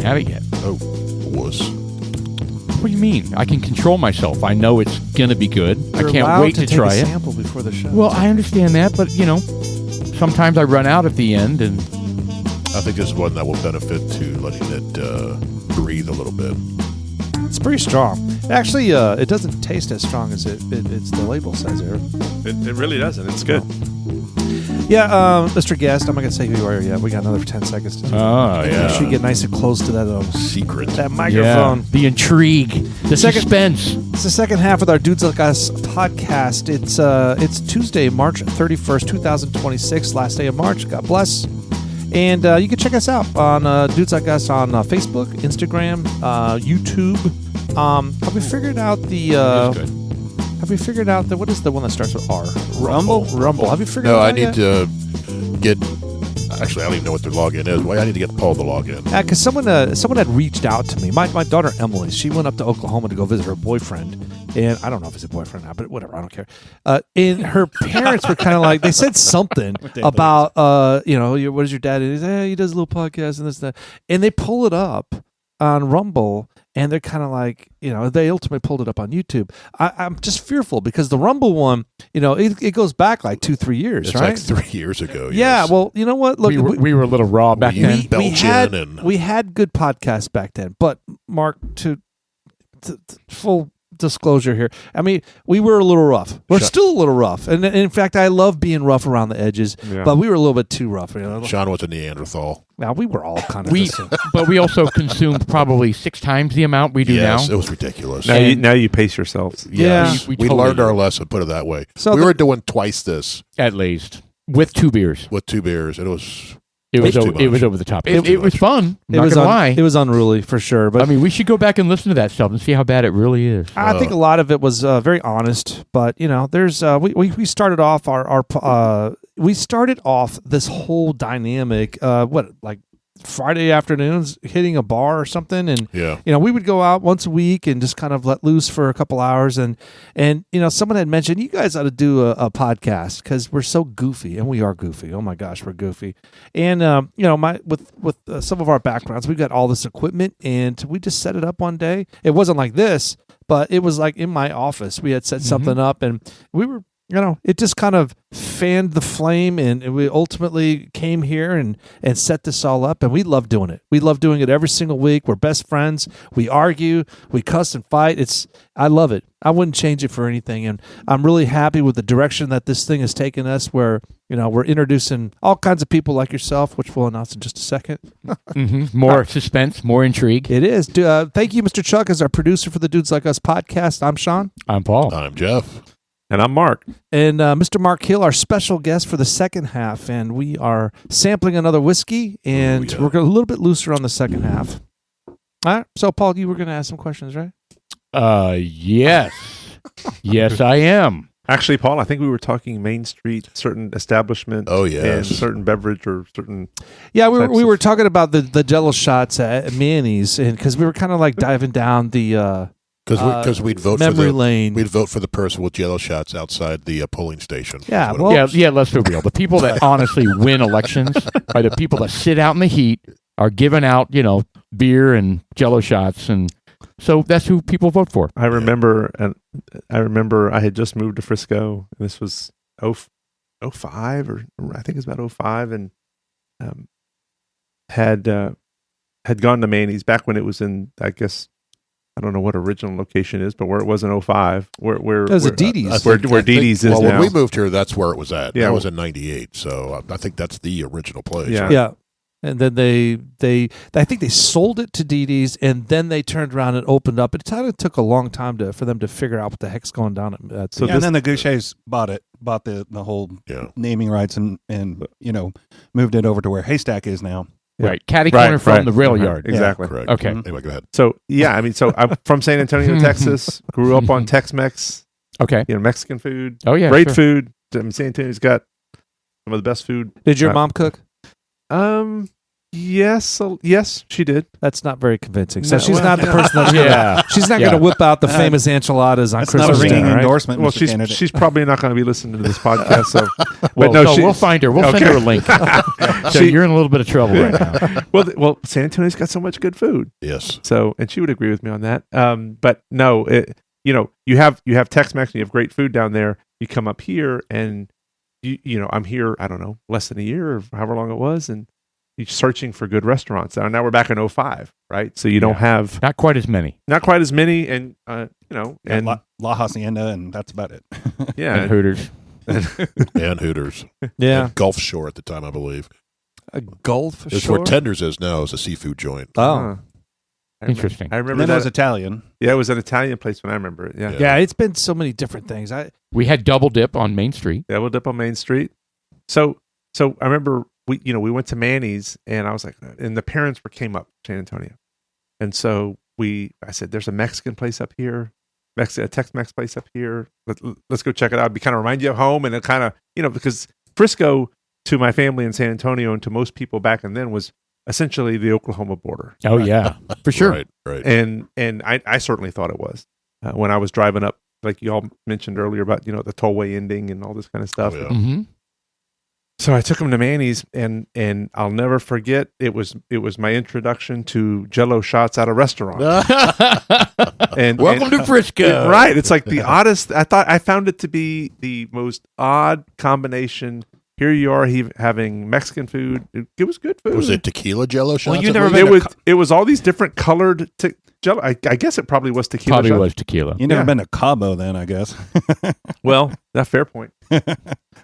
Have it yet? Oh, wuss. What do you mean? I can control myself. I know it's gonna be good. You're I can't allowed wait to take try a it. sample before the show. Well, I understand that, but sometimes I run out at the end, and I think this is one that will benefit to letting it breathe a little bit. it's pretty strong. Actually, it doesn't taste as strong as it's the label says here. It really doesn't. It's good. Yeah, Mr. Guest, I'm not going to say who you are yet. We got another 10 seconds. oh Make sure you get nice and close to that Secret. that microphone. the intrigue, the Second- suspense. It's the second half with our Dudes Like Us podcast. It's Tuesday, March 31st, 2026, last day of March. God bless. And you can check us out on Dudes Like Us on Facebook, Instagram, YouTube. Have we figured out the... It's good. Have we figured out what is the one that starts with R? Rumble. Rumble. Have you figured No, out I that need yet? to get... Actually, I don't even know what their login is. Well, I need to get Paul the login. Because someone had reached out to me. My daughter Emily, she went up to Oklahoma to go visit her boyfriend, and I don't know if it's a boyfriend or not, but whatever, I don't care. And her parents were kind of like, they said something about what does your dad do? He said, he does a little podcast and this and that, and they pull it up on Rumble. And they're kind of like, they ultimately pulled it up on YouTube. I'm just fearful because the Rumble one, it goes back like 2-3 years, It's right? like 3 years ago. Yeah, yes. well, you know what? Look, We were a little raw back you then. belch we had good podcasts back then. But, Mark, to full disclosure here, I mean, we were a little rough. We're still a little rough. And in fact, I love being rough around the edges, but we were a little bit too rough. Sean was a Neanderthal. Now, we were all kind of But we also consumed probably 6 times the amount we do Yes, now. it was ridiculous. Now you pace yourselves. Yes, we we totally learned our did. lesson, put it that way. So we were doing twice this At least with 2 beers. with 2 beers, and it was... It was too over, much. it was over the top. It was It too was much. fun. Not gonna lie. It was unruly for sure. But I mean, we should go back and listen to that stuff and see how bad it really is. I think a lot of it was very honest, but there's we started off we started off this whole dynamic like Friday afternoons hitting a bar or something, and we would go out once a week and just kind of let loose for a couple hours, and someone had mentioned you guys ought to do a podcast because we're so goofy, and we are goofy. Oh my gosh, we're goofy, and with some of our backgrounds, we've got all this equipment, and we just set it up one day. It wasn't like this, but it was like in my office. We had set something up, and we were. It just kind of fanned the flame, and we ultimately came here and set this all up, and we love doing it. We love doing it every single week. We're best friends. We argue. We cuss and fight. I love it. I wouldn't change it for anything, and I'm really happy with the direction that this thing has taken us, where, we're introducing all kinds of people like yourself, which we'll announce in just a second. More suspense, more intrigue. It is. Thank you, Mr. Chuck, as our producer for the Dudes Like Us podcast. I'm Sean. I'm Paul. I'm Jeff. And I'm Mark. And Mr. Mark Hill, our special guest for the second half. And we are sampling another whiskey, and we're a little bit looser on the second half. All right. So, Paul, you were going to ask some questions, right? Yes. Yes, I am. Actually, Paul, I think we were talking Main Street, certain establishment. Oh, yes. And certain beverage or certain... Yeah, we were talking about the Jello shots at Manny's, and because we were kind of like diving down the... Because we'd vote memory for lane. We'd vote for the person with Jello shots outside the polling station. Yeah, That's what it was. Yeah, let's be real. The people that honestly win elections are the people that sit out in the heat, are giving out, beer and Jello shots, and so that's who people vote for. I remember I had just moved to Frisco. And this was 05, or I think it was about 05, and had gone to Manny's back when it was in, I guess, I don't know what original location is, but where it was in 05, where it was a Didi's. where Didi's is well, now. when we moved here, that's where it was at. Yeah, that was in '98, so I think that's the original place. Yeah. right? Yeah. And then I think they sold it to Didi's, and then they turned around and opened up. It kind of took a long time for them to figure out what the heck's going down. And then the Goucher's bought the whole naming rights and moved it over to where Haystack is now. Right. Catty corner from the rail yard. Exactly. Correct. Okay. Anyway, go ahead. So, I'm from San Antonio, Texas. Grew up on Tex-Mex, Okay. Mexican food. Oh, yeah. Great sure. food. San Antonio's got some of the best food. Did your mom cook? Yes, she did. That's not very convincing. So No, she's well, not the person that's Yeah. she's not going to whip out the famous enchiladas on That's not a Christmas ringing dinner, right? endorsement. Well, Mr. Candidate. she's probably not going to be listening to this podcast. So, Well, but no, we'll find her. We'll send her a link. So you're in a little bit of trouble right now. well, San Antonio's got so much good food. Yes. So, and she would agree with me on that. But no, you have Tex-Mex and you have great food down there. You come up here and I'm here, I don't know, less than a year or however long it was. And you're searching for good restaurants. Now we're back in 2005, right? So you don't have not quite as many. And, and La Hacienda, and that's about it. yeah. And Hooters. And Hooters. Yeah. And Gulf Shore at the time, I believe. A Gulf It's Shore? where Tenders is now. It's a seafood joint. Oh. Interesting. I And remember then it that. was Italian. Yeah, it was an Italian place when I remember it. Yeah. Yeah, it's been so many different things. We had Double Dip on Main Street. Double Dip on Main Street. So I remember we went to Manny's and I was like, and the parents came up San Antonio. And so I said, there's a Mexican place up here, a Tex-Mex place up here. Let's go check it out. It'd be kind of remind you of home. And it kind of, because Frisco to my family in San Antonio and to most people back then was essentially the Oklahoma border. Oh, yeah, for sure. Right. And I certainly thought it was when I was driving up, like you all mentioned earlier about, the tollway ending and all this kind of stuff. Oh, yeah. Mm-hmm. So I took him to Manny's, and I'll never forget. It was my introduction to Jello shots at a restaurant. And Welcome to Frisco. Right? It's like the oddest. I found it to be the most odd combination. Here you are, having Mexican food. It was good food. Was it tequila Jello shots? Well, you've at never least? been It was all these different colored Jello. I guess it probably was tequila. Probably shots. was tequila. You never Yeah. been to Cabo then, I guess. Well, that's fair point.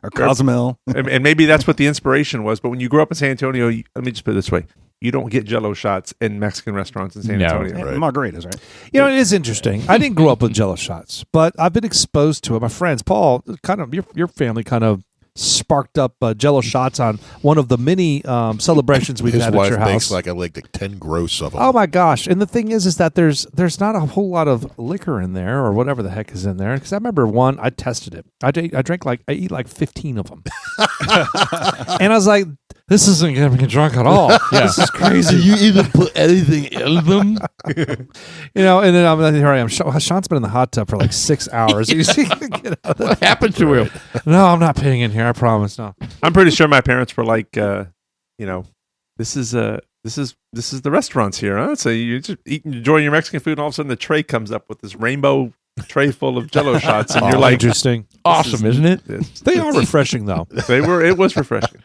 Or Cozumel. And maybe that's what the inspiration was. But when you grow up in San Antonio, let me just put it this way: you don't get Jello shots in Mexican restaurants in San No. Antonio. Right. Margaritas, right? it is interesting. I didn't grow up with Jello shots, but I've been exposed to it. My friends, Paul, kind of your family kind of sparked up Jello shots on one of the many celebrations we've His had wife at your makes house. like 10 gross of them. Oh my gosh! And the thing is that there's not a whole lot of liquor in there or whatever the heck is in there. Because I remember one, I tested it. I eat like 15 of them, and I was like, "This isn't gonna get me drunk at all. This is crazy." you even put anything in them? And then here I am. Sean's been in the hot tub for like 6 hours. He's get out of What happened to him? No, I'm not paying in here. I promise. No. I'm pretty sure my parents were like, this is the restaurants here, huh? So you just enjoying your Mexican food, and all of a sudden the tray comes up with this rainbow tray full of Jello shots, and you're like, Interesting. Awesome, isn't it? They are refreshing though. It was refreshing.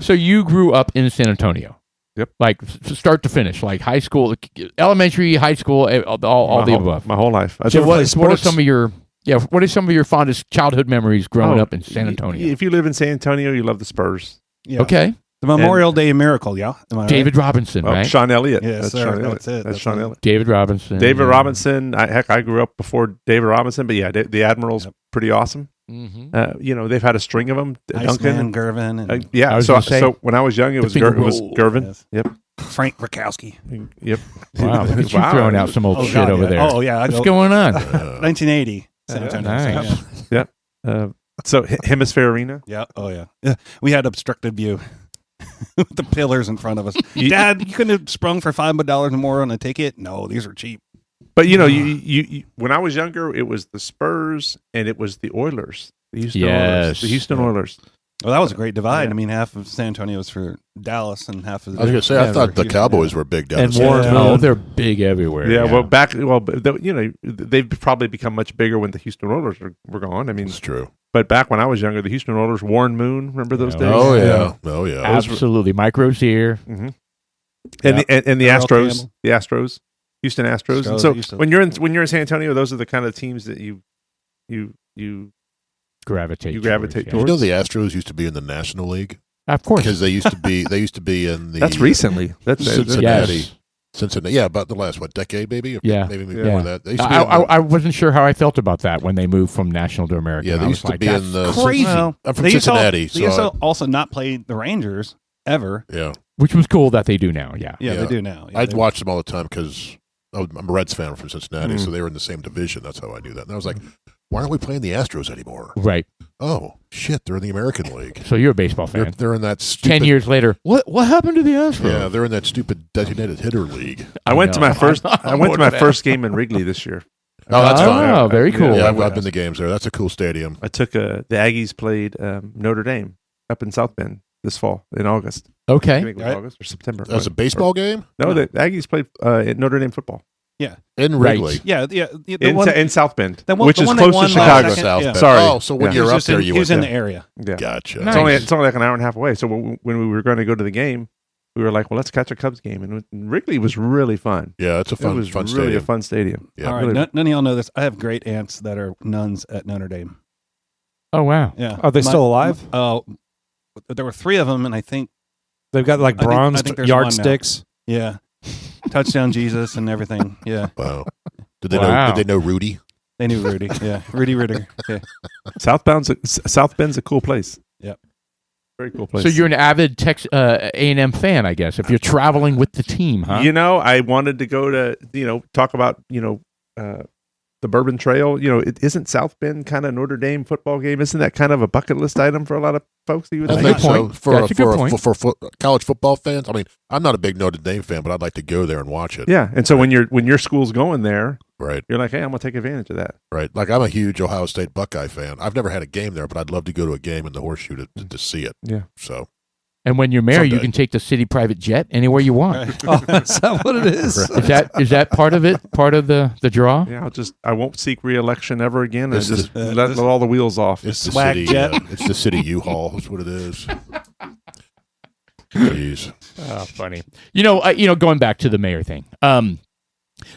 So you grew up in San Antonio. Yep. Like start to finish, like high school, elementary, high school, all the above. My whole life. So what are sports? some of your fondest childhood memories growing up in San Antonio? If you live in San Antonio, you love the Spurs. Yeah. Okay. The Memorial Day Miracle, yeah? Am I right? David Robinson, Oh, right? Sean Elliott. Yes, That's sir. Sean Elliott. That's it. That's Sean Elliott. David Robinson. David Robinson. I grew up before David Robinson, but yeah, the Admiral's pretty awesome. Mm-hmm. They've had a string of them. Duncan Iceman, and Gervin, and I yeah. was So gonna say, when I was young, it was finger Gervin. Yes. Yep. Frank Rakowski. Yep. Wow, look at you Wow. throwing out some old shit God, over yeah. there. Oh, yeah. What's going on? 1980. San Antonio. Nice. Yeah. So Hemisphere Arena. Yeah. Oh, yeah. Yeah. We had obstructed view with the pillars in front of us. Dad, you couldn't have sprung for $5 more on a ticket? No, these are cheap. But you when I was younger, it was the Spurs and it was the Oilers. The Houston Oilers. Yes. The Houston Oilers. Well, that was a great divide. Yeah. I mean, half of San Antonio was for Dallas and half of I was going to say, I thought the Cowboys were big down And in San Warren Antonio. Oh, they're big everywhere. Yeah, well, they've probably become much bigger when the Houston Oilers were gone. I mean, It's true. but back when I was younger, the Houston Oilers, Warren Moon, remember those Yeah. days? Oh, yeah. Oh, yeah. Absolutely. Mike Rozier. Mm-hmm. Yeah. And the Earl Astros, Campbell. Houston Astros. And Astros, so Houston. when you're in San Antonio, those are the kind of teams that you Gravitate. You gravitate yeah. You towards. know the Astros used to be in the National League? Of course. Because they used to be in the... That's recently. That's Cincinnati. Yes. Cincinnati. Yeah, about the last, decade maybe? Or Yeah. Maybe Yeah. before that. They used to be in the- I wasn't sure how I felt about that when they moved from National to American. Yeah, they I used was to like, be that's in the... crazy. Well, I'm from they used to Cincinnati. They used so to also not play the Rangers ever. yeah. Which was cool that they do now. Yeah. Yeah, Yeah. they do now. Yeah, I'd they- watch them all the time because I'm a Reds fan from Cincinnati, Mm. so they were in the same division. That's how I knew that. And I was like, why aren't we playing the Astros anymore? Right. Oh, shit, they're in the American League. So you're a baseball fan. They're in that stupid... 10 years later, what happened to the Astros? Yeah, they're in that stupid designated hitter league. I went to my first. I went to my that. first game in Wrigley this year. Oh, that's fine. Oh, very cool. Yeah, I've been to games there. That's a cool stadium. I took the Aggies played Notre Dame up in South Bend this fall in August. I Okay. think it was August or September. That's a baseball game? No, the Aggies played at Notre Dame football In Right. Wrigley. Yeah. in South Bend, the one- which the is one they close to won last Chicago. second. South Yeah. Bend. Sorry. Oh, so when Yeah. you're up there, he was in the yeah. area. Yeah. Gotcha. Nice. It's only like an hour and a half away. So when we were going to go to the game, we were like, well, let's catch a Cubs game. And Wrigley was really fun. Yeah, it's a It fun, was fun really stadium. a fun stadium. Yeah. All right. Really- None of y'all know this. I have great aunts that are nuns at Notre Dame. Oh, wow. Yeah. Are they still alive? Oh, there were 3 of them, and I think They've got like I think bronze there's one now. yardsticks. yeah, touchdown Jesus and everything. Yeah, Wow. Did they Wow. know? Did they know Rudy? they knew Rudy. Yeah, Rudy Ritter. Yeah. South Bend's a cool place. Yep. Very cool place. So you're an avid A&M fan, I guess, if you're traveling with the team, huh? I wanted to go to, talk about, the Bourbon Trail. It isn't South Bend kind of Notre Dame football game. Isn't that kind of a bucket list item for a lot of folks? You would That's I a think? good think point. so. That's a good point. For college football fans, I mean, I'm not a big Notre Dame fan, but I'd like to go there and watch it. Yeah, and so when your school's going there, Right, you're like, hey, I'm gonna take advantage of that. right. Like, I'm a huge Ohio State Buckeye fan. I've never had a game there, but I'd love to go to a game in the Horseshoe to see it. Yeah. So, And when you're married, you Someday. can take the city private jet anywhere you want. Right. Oh, is that what it is? Is that part of it? Part of the draw? Yeah, I won't seek re-election ever again, and This just is- let all the wheels off. it's the Swag city. jet. It's the city U-Haul. Is what it is. Jeez. Oh, funny. Going back to the mayor thing.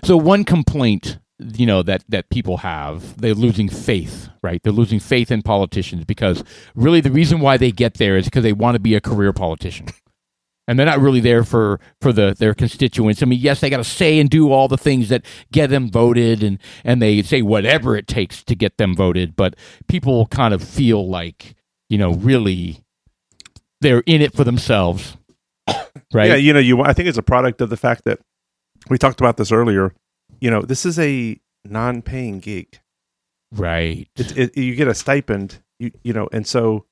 So one complaint, that people have, they're losing faith, right? They're losing faith in politicians because really the reason why they get there is because they want to be a career politician. And they're not really there for their constituents. I mean, yes, they got to say and do all the things that get them voted, and they say whatever it takes to get them voted. But people kind of feel like, really they're in it for themselves, right? Yeah, I think it's a product of the fact that we talked about this earlier. This is a non-paying gig. Right. You get a stipend, and so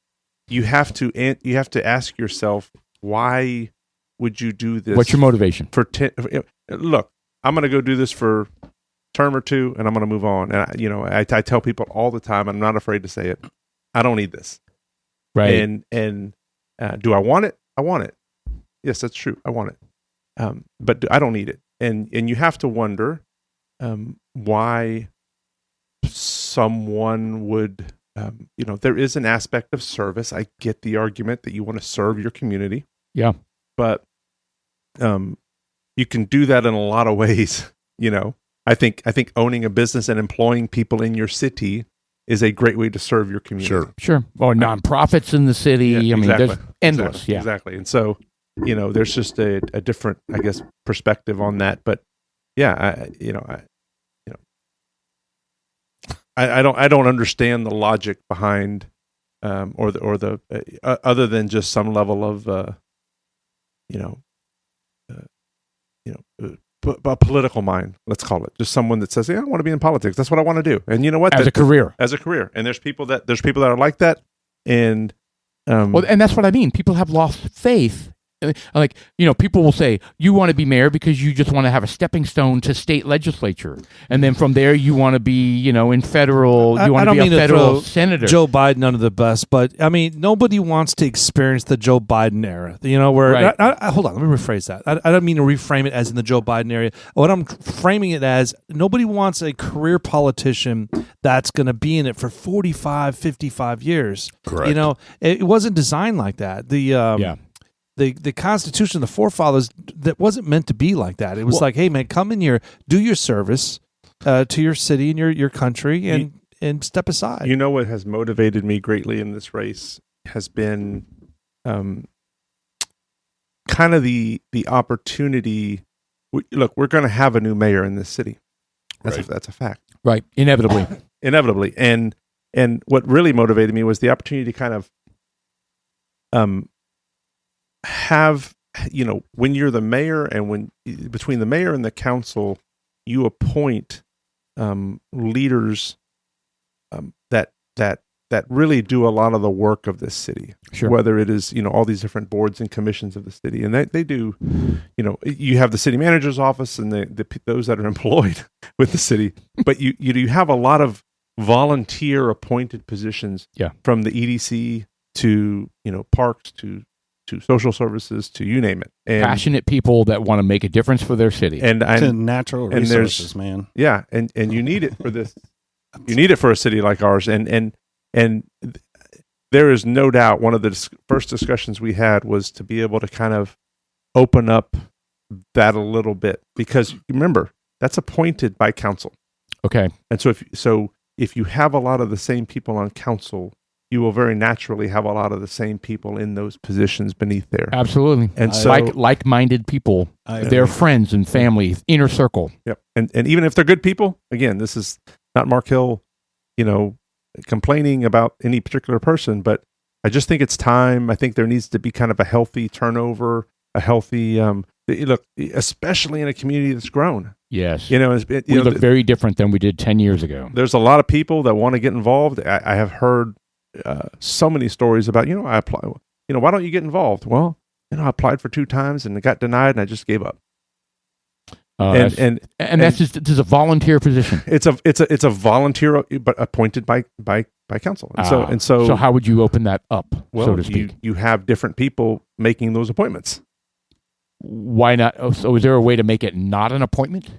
you have to ask yourself, why would you do this? What's your motivation? for 10? Look, I'm going to go do this for a term or two, and I'm going to move on. And I tell people all the time, I'm not afraid to say it. I don't need this. Right. And do I want it? I want it. Yes, that's true. I want it. But I don't need it. And you have to wonder why someone would. There is an aspect of service. I get the argument that you want to serve your community. Yeah. But you can do that in a lot of ways. I think owning a business and employing people in your city is a great way to serve your community. Sure. Or nonprofits in the city. Yeah, I mean, exactly. there's endless. Exactly. And so, there's just a different, I guess, perspective on that. But yeah, I don't understand the logic behind, or the other than just some level of, a political mind, let's call it, just someone that says, "Yeah, I want to be in politics. That's what I want to do." And you know what? As a career. As a career, and there's people that are like that, and Well, and that's what I mean. People have lost faith. Like, people will say, you want to be mayor because you just want to have a stepping stone to state legislature. And then from there, you want to be, in federal, you want to be a federal senator. Joe Biden under the bus, but I mean, nobody wants to experience the Joe Biden era. Where Right. hold on, let me rephrase that. I don't mean to reframe it as in the Joe Biden era. What I'm framing it as, nobody wants a career politician that's going to be in it for 45, 55 years. Correct. It wasn't designed like that. The Constitution, the forefathers, that wasn't meant to be like that. It was like, hey man, come in here, do your service to your city and your country, and step aside. What has motivated me greatly in this race has been kind of the opportunity. Look, we're going to have a new mayor in this city. That's a fact. Right. Inevitably. And what really motivated me was the opportunity to kind of have, when you're the mayor and when between the mayor and the council, you appoint leaders that really do a lot of the work of this city. Sure. Whether it is, all these different boards and commissions of the city, and they do, you have the city manager's office and those that are employed with the city, but you have a lot of volunteer appointed positions. Yeah. From the EDC to parks to social services to you name it, and Passionate people that want to make a difference for their city. and To natural and there's- resources, man. yeah, and you need it for this. You need it for a city like ours, and there is no doubt one of the first discussions we had was to be able to kind of open up that a little bit, because remember that's appointed by council, Okay. and so if you have a lot of the same people on council, you will very naturally have a lot of the same people in those positions beneath there, Absolutely. and so like-minded people, I their agree. friends and family, inner circle. Yep. And even if they're good people, again, this is not Mark Hill, complaining about any particular person, but I just think it's time. I think there needs to be kind of a healthy turnover, a healthy look, especially in a community that's grown. Yes. We look very different than we did 10 years ago. there's a lot of people that want to get involved. I have heard so many stories about, I apply, why don't you get involved? Well, I applied for 2 times and it got denied and I just gave up. And that's just a volunteer position. It's a volunteer, but appointed by council. And So how would you open that up, well, so to speak? you have different people making those appointments. Why not? Oh, so is there a way to make it not an appointment?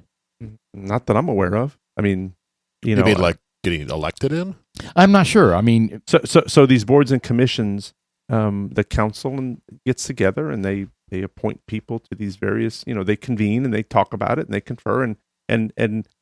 Not that I'm aware of. I mean, You mean like getting elected in? I'm not sure. I mean, so these boards and commissions, the council gets together and they appoint people to these various, they convene and they talk about it and they confer and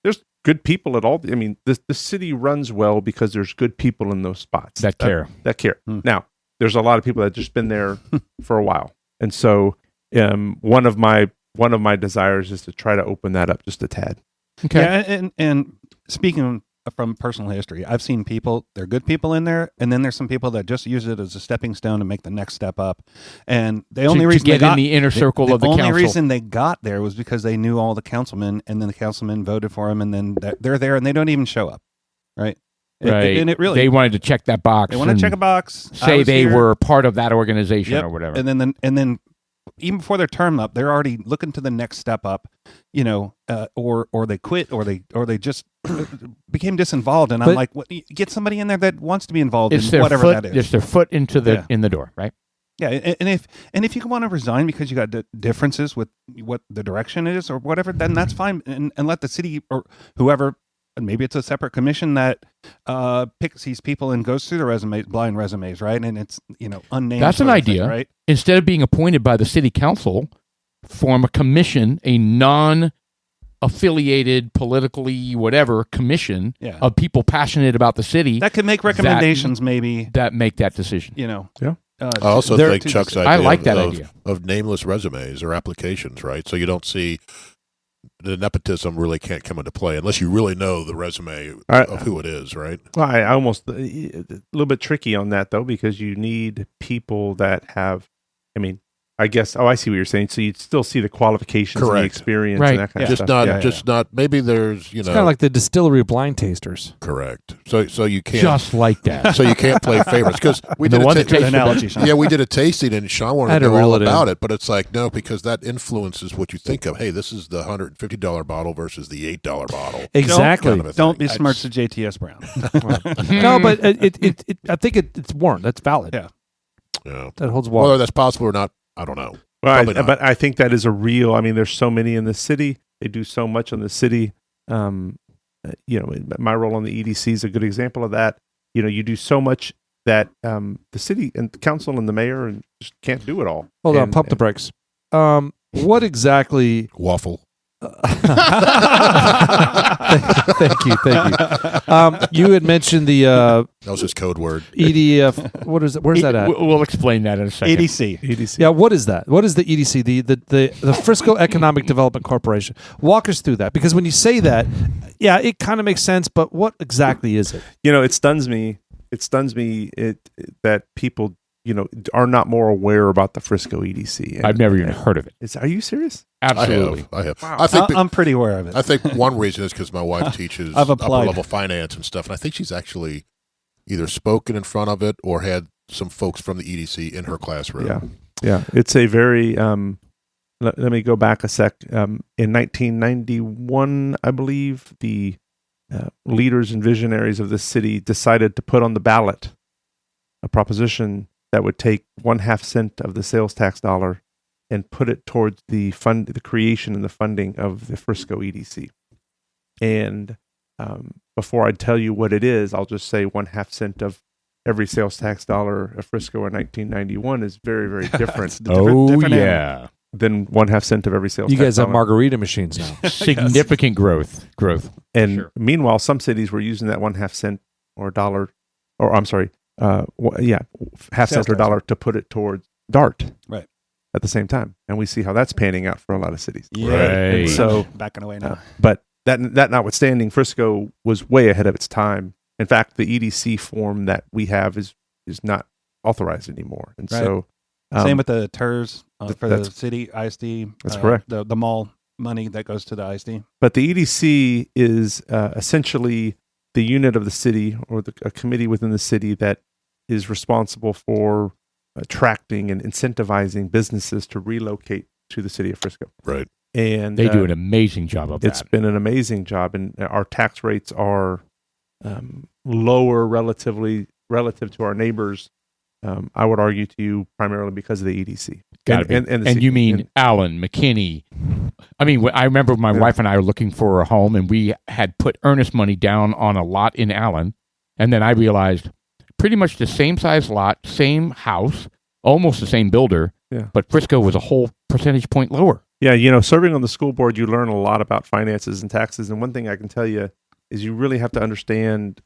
there's good people at all. I mean, the city runs well because there's good people in those spots that care. that care. Now, there's a lot of people that just been there for a while, and so one of my desires is to try to open that up just a tad. Okay. Yeah, and speaking from personal history, I've seen people, they're good people in there, and then there's some people that just use it as a stepping stone to make the next step up. And the only reason to get they got in the inner circle of the only council. reason they got there was because they knew all the councilmen, and then the councilmen voted for them, and then they're there, and they don't even show up, right? Right. And it really they wanted to check that box. they want to and check a box, I say was they here. were part of that organization Yep. or whatever. and then even before their term up, they're already looking to the next step up, or they quit, or they just became disinvolved. And I'm But- like, what, get somebody in there that wants to be involved it's in their whatever foot. that is. It's their foot into the Yeah. in the door, right? Yeah, and if you want to resign because you got differences with what the direction is or whatever, then that's fine, and let the city or whoever. And maybe it's a separate commission that picks these people and goes through the resumes, blind resumes, right? And it's unnamed. That's an sort of thing, idea. right? Instead of being appointed by the city council, form a commission, a non-affiliated, politically whatever commission Yeah. of people passionate about the city That could make recommendations, maybe. that make that decision. Yeah. I also There- think Chuck's idea I like that idea. of nameless resumes or applications, right? So you don't see the nepotism really can't come into play unless you really know the resume of who it is, right? Well, I almost a little bit tricky on that though, because you need people that have. I mean, I guess. Oh, I see what you're saying. So you'd still see the qualifications, and the Correct. experience, Right. and that kind of Just stuff. not, Yeah, not. Maybe there's, It's kind of like the distillery of blind tasters. correct. So you can't. Just like that. So you can't play favorites because we The did one a that tastes Good analogy, Sean. yeah, we did a tasting and Sean I wanted had to to know reel all it in. about it, but it's like no, because that influences what you think of. Hey, this is the $150 bottle versus the $8 bottle. Exactly. Kind of a Don't thing. be smart to JTS Brown. No, but I think it's warrant. That's valid. Yeah. Yeah. That holds water. Whether that's possible or not, I don't know. Well, Probably not. but I think that is a real. I mean, there's so many in the city. They do so much in the city. My role on the EDC is a good example of that. You do so much that the city and the council and the mayor and just can't do it all. Hold on, And- pump the brakes. What exactly? Waffle. Thank you. You had mentioned the That was his code word. EDF. What is it? Where's that at? We'll explain that in a second. ADC. EDC. Yeah, what is that? What is the EDC? The Frisco Economic Development Corporation. Walk us through that, because when you say that, yeah, it kind of makes sense. But what exactly is it? It stuns me. That people are not more aware about the Frisco EDC. And- I've never even heard of it. Are you serious? Absolutely. I have. Wow. I think. I'm pretty aware of it. I think one reason is because my wife teaches I've upper applied. level finance and stuff, and I think she's actually either spoken in front of it or had some folks from the EDC in her classroom. Yeah. It's a very. Let me go back a sec. In 1991, I believe the leaders and visionaries of the city decided to put on the ballot a proposition that would take 1/2 cent of the sales tax dollar and put it towards the creation and the funding of the Frisco EDC. And before I tell you what it is, I'll just say 1/2 cent of every sales tax dollar of Frisco in 1991 is very, very different Different yeah. than 1/2 cent of every sales You tax guys have dollar. margarita machines now. Significant growth. And Sure. meanwhile, some cities were using that 1/2 cent or dollar, or I'm sorry, half cent or tax. dollar to put it towards DART. Right. At the same time, and we see how that's panning out for a lot of cities. Yeah. Right. And so, backing away now. but that notwithstanding, Frisco was way ahead of its time. In fact, the EDC form that we have is not authorized anymore, and Right. so Same with the TERS for the that's- city ISD. That's correct. The mall money that goes to the ISD. But the EDC is essentially the unit of the city or a committee within the city that is responsible for attracting and incentivizing businesses to relocate to the city of Frisco. Right. And They do an amazing job of it's that. been an amazing job, and our tax rates are lower relative to our neighbors. I would argue to you primarily because of the EDC. Gotta be. And you mean Allen, McKinney. I mean, I remember my wife and I were looking for a home, and we had put earnest money down on a lot in Allen. And then I realized pretty much the same size lot, same house, almost the same builder, but Frisco was a whole percentage point lower. Yeah, serving on the school board, you learn a lot about finances and taxes. And one thing I can tell you is you really have to understand,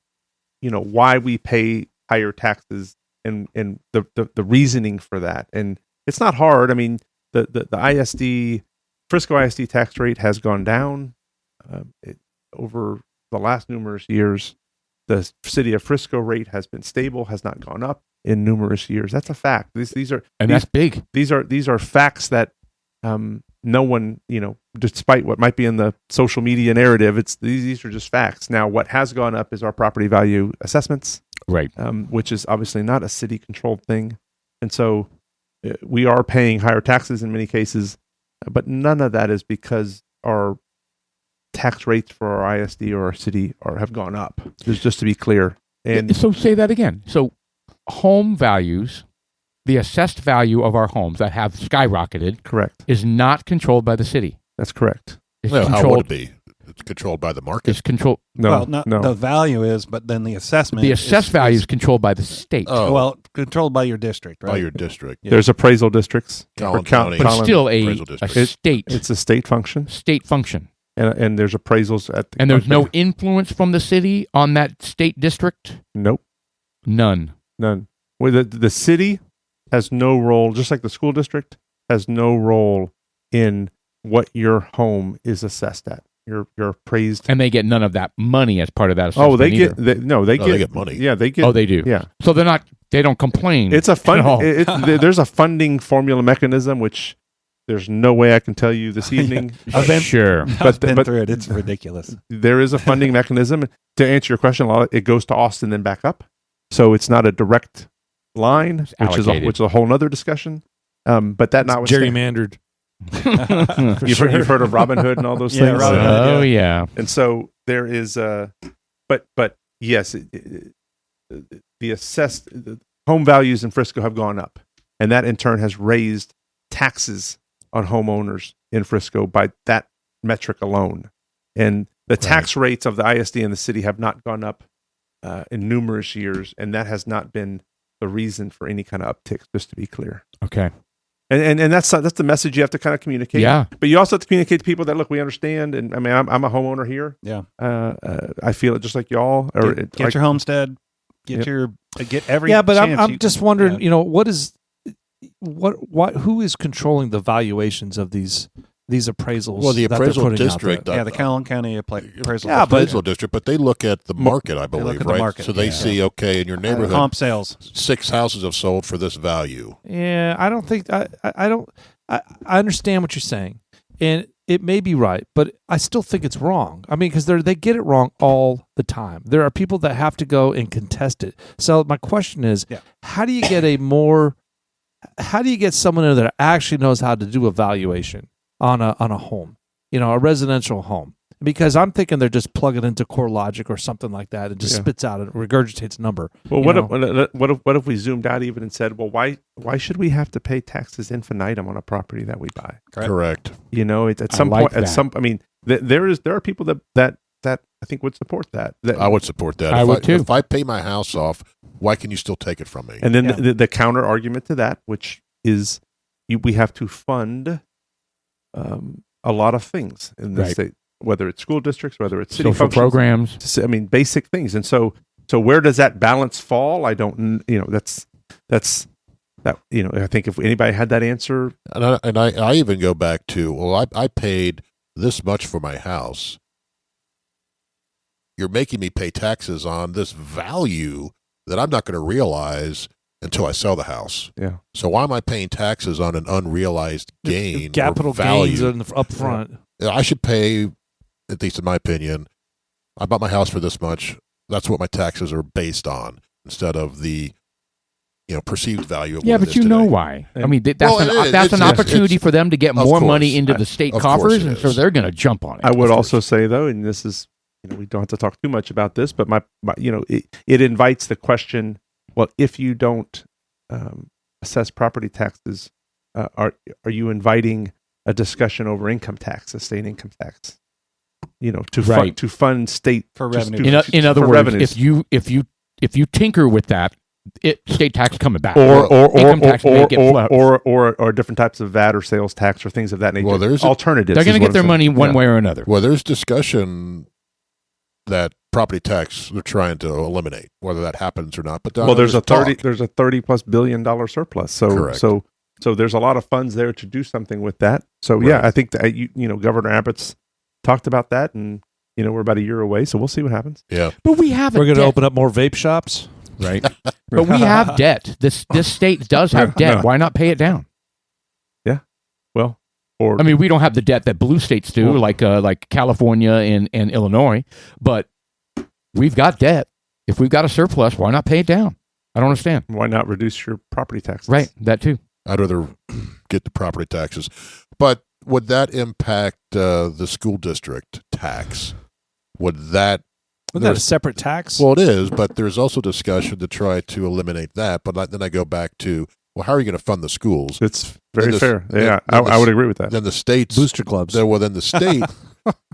why we pay higher taxes and the reasoning for that. And it's not hard. I mean, the Frisco ISD tax rate has gone down over the last numerous years. The city of Frisco rate has been stable, has not gone up in numerous years. That's a fact. That's big. These are facts that no one, despite what might be in the social media narrative, these are just facts. Now, what has gone up is our property value assessments, Right. which is obviously not a city-controlled thing, and so we are paying higher taxes in many cases, but none of that is because our tax rates for our ISD or our city have gone up. Just to be clear, and So say that again. So home values, the assessed value of our homes that have skyrocketed, correct. is not controlled by the city. That's correct. It's Well, how controlled. would it be? It's controlled by the market. It's controlled. No, well, no. the value is, but then the assessment. The assessed value is controlled by the state. Oh, well controlled by your district, right? by your district. Yeah. There's appraisal districts. Collin or count- County. but it's Collin- still a appraisal district. state It's a state function, function. and there's appraisals at the And there's no influence from the city on that state district? Nope. None. None. Well, the city has no role, just like the school district has no role in what your home is assessed at. You're appraised. And they get none of that money as part of that Oh, assessment they get either. they get money. Yeah, they get. Oh, they do. Yeah, So they don't complain. it's a at all. there's a funding formula mechanism which there's no way I can tell you this evening. I've been, Sure. I've been but- through it. It's ridiculous. There is a funding mechanism. To answer your question, it goes to Austin then back up. So it's not a direct line, allocated. which is a whole nother discussion. But that notwithstanding, Gerrymandered. you've heard of Robin Hood and all those Yeah, things. Robin Hood. Oh, yeah. And so there is but yes, the home values in Frisco have gone up, and that in turn has raised taxes on homeowners in Frisco by that metric alone. And the tax rates of the ISD and the city have not gone up in numerous years, and that has not been the reason for any kind of uptick, just to be clear. Okay. And that's the message you have to kind of communicate. Yeah. But you also have to communicate to people that, look, we understand. And I mean, I'm a homeowner here. Yeah. I feel it just like y'all. Or Get your homestead. Get Yep. get every. Yeah, but chance I'm you- just wondering, yeah. who is controlling the valuations of these appraisals? Well, the that they're appraisal putting out district. there? Yeah, the Collin County appraisal. Yeah, but- appraisal district, but they look at the market, I believe, look at the right? market, So they yeah. see, okay, in your neighborhood, comp sales. 6 houses have sold for this value. Yeah, I don't think I don't. I understand what you're saying, And it may be right, but I still think it's wrong. I mean, because they get it wrong all the time. There are people that have to go and contest it. So my question is, how do you get someone in there that actually knows how to do a valuation on a home, a residential home? Because I'm thinking they're just plugging into CoreLogic or something like that and just spits out and regurgitates a number. Well, what if we zoomed out even and said, well, why should we have to pay taxes infinitum on a property that we buy? Correct. At some point, there are people that I think would support that. I would support that. I would too. If I pay my house off, why can you still take it from me? And then the counter argument to that, which is we have to fund a lot of things in this state. Whether it's school districts, whether it's city social programs, basic things. And so where does that balance fall? I don't, that's that, I think if anybody had that answer. And I even go back to, well, I paid this much for my house. You're making me pay taxes on this value that I'm not going to realize until I sell the house. Yeah. So why am I paying taxes on an unrealized gain? Capital gains up front. I should pay, at least in my opinion, I bought my house for this much. That's what my taxes are based on, instead of the perceived value of what but it is you know today. why. I mean, that's an opportunity for them to get more money into the state coffers, and so they're going to jump on it. I would also say, though, and this is, we don't have to talk too much about this, but it invites the question, well, if you don't assess property taxes, are you inviting a discussion over income tax, a state income tax? To fund state for revenue. In other words, revenues. if you tinker with that, state tax coming back, or income tax may get flipped. or different types of VAT or sales tax or things of that nature. Well, there's alternatives. They're going to get their money one way or another. Well, there's discussion that property tax they're trying to eliminate, whether that happens or not. But there's a $30+ billion surplus. So correct. So there's a lot of funds there to do something with that. So Right. I think that Governor Abbott's talked about that, and we're about a year away, so we'll see what happens. Yeah, But we have We're going to open up more vape shops. right? But we have debt. This state does have debt. No. Why not pay it down? Well, or I mean, we don't have the debt that blue states do, like California and Illinois, but we've got debt. If we've got a surplus, why not pay it down? I don't understand. why not reduce your property taxes? Right, that too. I'd rather get the property taxes. But would that impact the school district tax? Would that? Isn't that a separate tax? Well, it is, but there's also discussion to try to eliminate that. But then I go back to, well, how are you going to fund the schools? It's very Then fair. then I would agree with that. Then the states Booster clubs. Then the state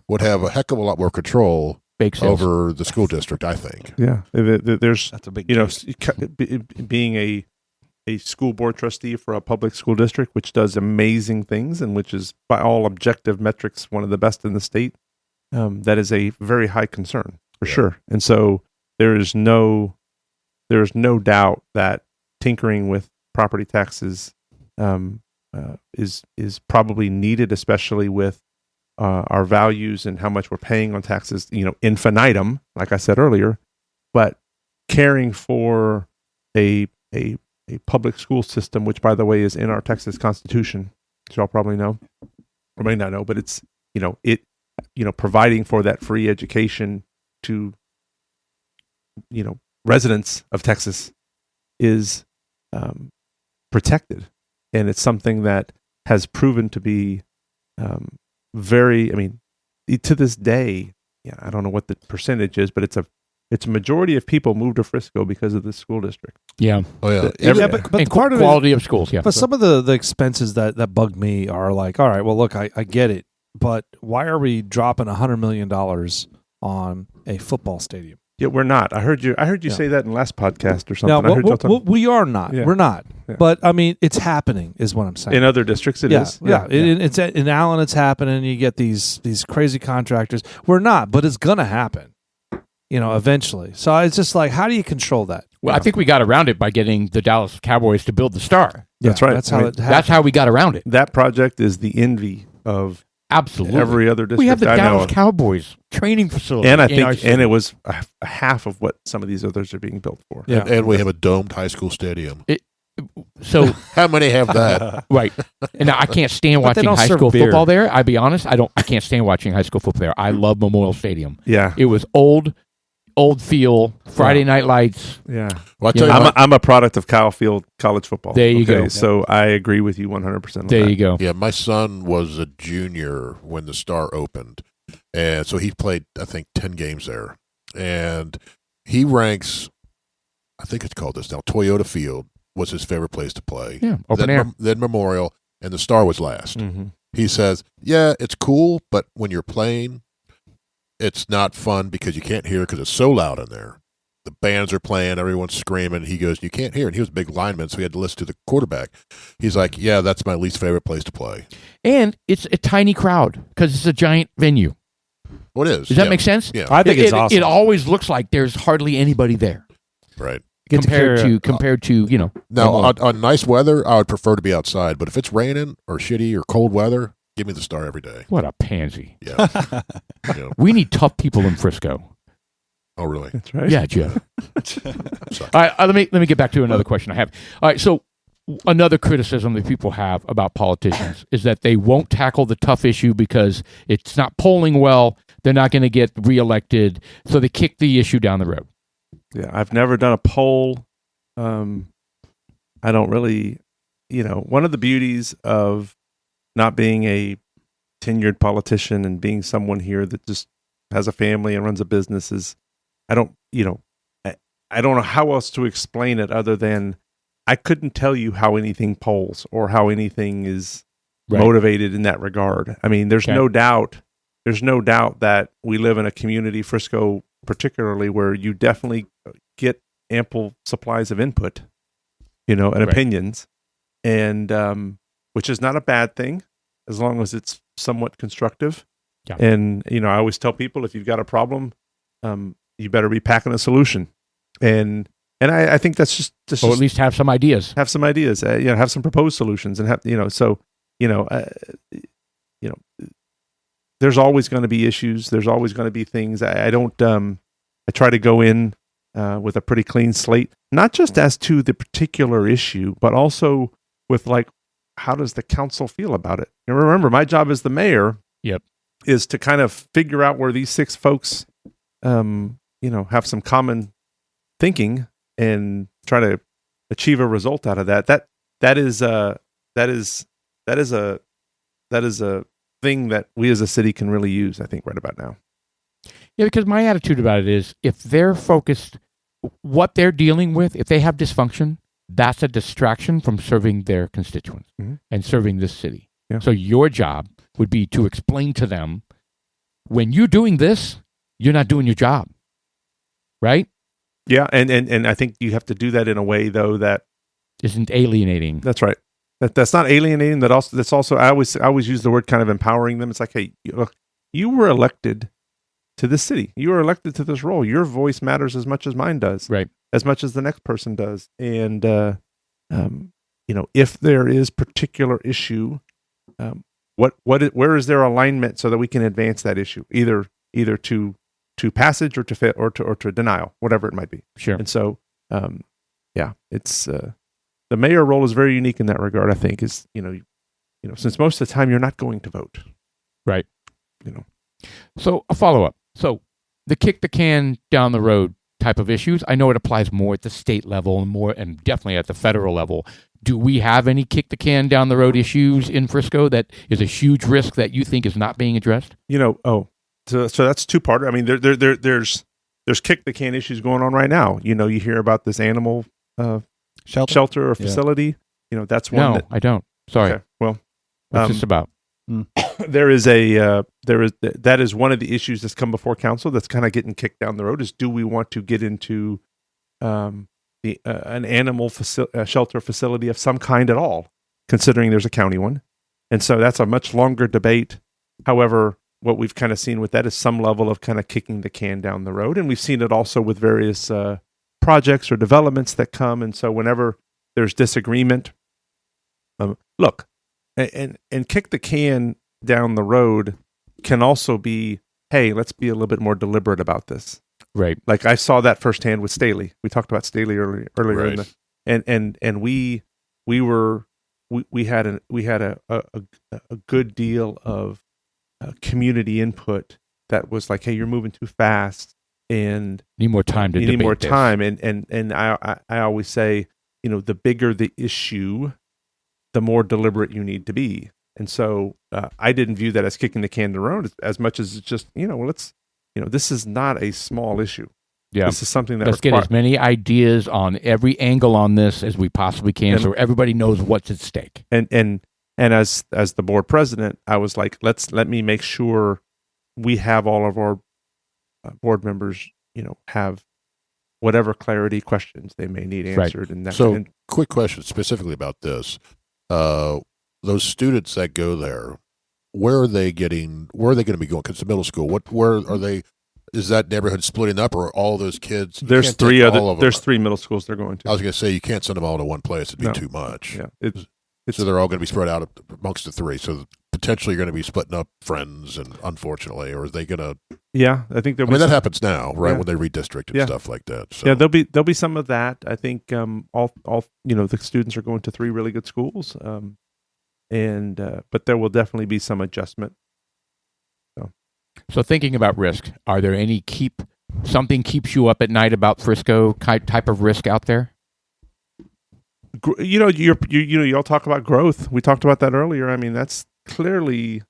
would have a heck of a lot more control Bake sales. over the school district, I think. Yeah, there's That's a big being a school board trustee for a public school district, which does amazing things and which is by all objective metrics one of the best in the state. That is a very high concern for sure. And so there is no doubt that tinkering with property taxes is probably needed, especially with our values and how much we're paying on taxes, infinitum, like I said earlier. But caring for a public school system, which, by the way, is in our Texas Constitution, which y'all probably know or may not know, but it's providing for that free education to residents of Texas is protected, and it's something that has proven to be very. I mean, to this day, I don't know what the percentage is, but it's a majority of people move to Frisco because of this school district. Yeah. Oh yeah. But And part of quality of schools, yeah. But some of the expenses that bug me are like, all right, well, look, I get it, but why are we dropping $100 million on a football stadium? Yeah, we're not. I heard you say that in last podcast or something. Now, I heard y'all talk- we are not. Yeah. We're not. Yeah. But I mean, it's happening, is what I'm saying. in other districts, it is. It's in Allen. It's happening. You get these crazy contractors. We're not, but it's gonna happen. Eventually. So it's just like, how do you control that? Well, I think we got around it by getting the Dallas Cowboys to build the Star. That's right. That's how it happens. That's how we got around it. That project is the envy of Absolutely. every other district we have the I know Dallas of. Cowboys training facility. And I in our think, city. and it was a half of what some of these others are being built for. Yeah. And we have a domed high school stadium. So How many have that? right, and I can't stand But they watching don't high serve school beer. football there. I'll be honest, I can't stand watching high school football there. I love Memorial Stadium. Yeah. It was old feel, Friday night lights. Yeah. Well, I tell you I'm what, I'm a product of Kyle Field college football. There you go. So I agree with you 100% on There that. you go. yeah, my son was a junior when the Star opened, and so he played, I think, 10 games there, and he ranks, I think it's called this now, Toyota Field was his favorite place to play. Yeah, open air. Then Memorial, and the Star was last. Mm-hmm. He says, yeah, it's cool, but when you're playing, it's not fun because you can't hear because it's so loud in there. The bands are playing, everyone's screaming. He goes, you can't hear. And he was a big lineman, so he had to listen to the quarterback. He's like, yeah, that's my least favorite place to play. And it's a tiny crowd because it's a giant venue. What is? Does that make sense? Yeah, I think it's awesome. It always looks like there's hardly anybody there right. Get to compared to Now, Memorial. on nice weather, I would prefer to be outside. But if it's raining or shitty or cold weather, give me the Star every day. What a pansy. Yeah. You know. We need tough people in Frisco. Oh, really? That's right. Yeah, Jeff. Sorry. All right, let me get back to another question I have. All right, so another criticism that people have about politicians is that they won't tackle the tough issue because it's not polling well. They're not going to get reelected, so they kick the issue down the road. Yeah, I've never done a poll. I don't really, one of the beauties of not being a tenured politician and being someone here that just has a family and runs a business is, I don't know how else to explain it other than I couldn't tell you how anything polls or how anything is Right. motivated in that regard. I mean, there's Okay. no doubt that we live in a community, Frisco particularly, where you definitely get ample supplies of input, and Right. opinions, and which is not a bad thing as long as it's somewhat constructive. Yeah. And I always tell people, if you've got a problem, you better be packing a solution. And I think that's just Or at least have some ideas. have some ideas, have some proposed solutions, and have there's always going to be issues. There's always going to be things. I don't. I try to go in with a pretty clean slate, not just as to the particular issue, but also with how does the council feel about it? And remember, my job as the mayor, Yep. is to kind of figure out where these six folks, have some common thinking and try to achieve a result out of that. That is a thing that we as a city can really use, I think, right about now. Yeah, because my attitude about it is if they're focused, what they're dealing with, if they have dysfunction, that's a distraction from serving their constituents Mhm. and serving this city. Yeah. So your job would be to explain to them, when you're doing this, you're not doing your job. Right? Yeah, and I think you have to do that in a way, though, that Isn't alienating. that's right. That's not alienating. That's also I always use the word kind of empowering them. It's like, hey, look, you were elected to this city. You were elected to this role. Your voice matters as much as mine does. Right. As much as the next person does. And if there is particular issue, where is their alignment so that we can advance that issue, either to passage or to denial, whatever it might be. Sure. And so, it's the mayor role is very unique in that regard. I think is since most of the time you're not going to vote. Right. So a follow-up. So the kick the can down the road type of issues, I know it applies more at the state level and definitely at the federal level. Do we have any kick the can down the road issues in Frisco that is a huge risk that you think is not being addressed? So that's two-part. I mean, there's kick the can issues going on right now. You hear about this animal shelter or facility. That's one. No, I don't. Sorry. Okay, well, What's this about? that is one of the issues that's come before council that's kind of getting kicked down the road. Is do we want to get into an animal shelter facility of some kind at all, considering there's a county one? And so that's a much longer debate. However, what we've kind of seen with that is some level of kind of kicking the can down the road. And we've seen it also with various projects or developments that come. And so whenever there's disagreement, look, and kick the can down the road can also be, hey, let's be a little bit more deliberate about this. Right. Like I saw that firsthand with Staley. We talked about Staley earlier. Right. And we we had a good deal of community input that was like, hey, you're moving too fast, and Need more time to you need debate more this. time. And I always say, the bigger the issue, the more deliberate you need to be. And so I didn't view that as kicking the can down the road as much as it's just, this is not a small issue. Yeah. This is something that Let's get as many ideas on every angle on this as we possibly can, so everybody knows what's at stake. And as the board president, I was like, let me make sure we have all of our board members, have whatever clarity questions they may need answered. And So, quick question specifically about this: those students that go there, where are they going to be going? Because it's a middle school. Where are they? Is that neighborhood splitting up, or are all those kids? There's three middle schools they're going to. I was going to say you can't send them all to one place; it'd be too much. Yeah, so they're all going to be spread out amongst the three. So potentially you're going to be splitting up friends, and unfortunately, or are they going to? Yeah, I think that happens now, right? When they redistrict and stuff like that. So. Yeah, there'll be some of that. I think all the students are going to 3 really good schools, but there will definitely be some adjustment. So thinking about risk, are there any something keeps you up at night about Frisco type of risk out there? You all talk about growth. We talked about that earlier. I mean, that's clearly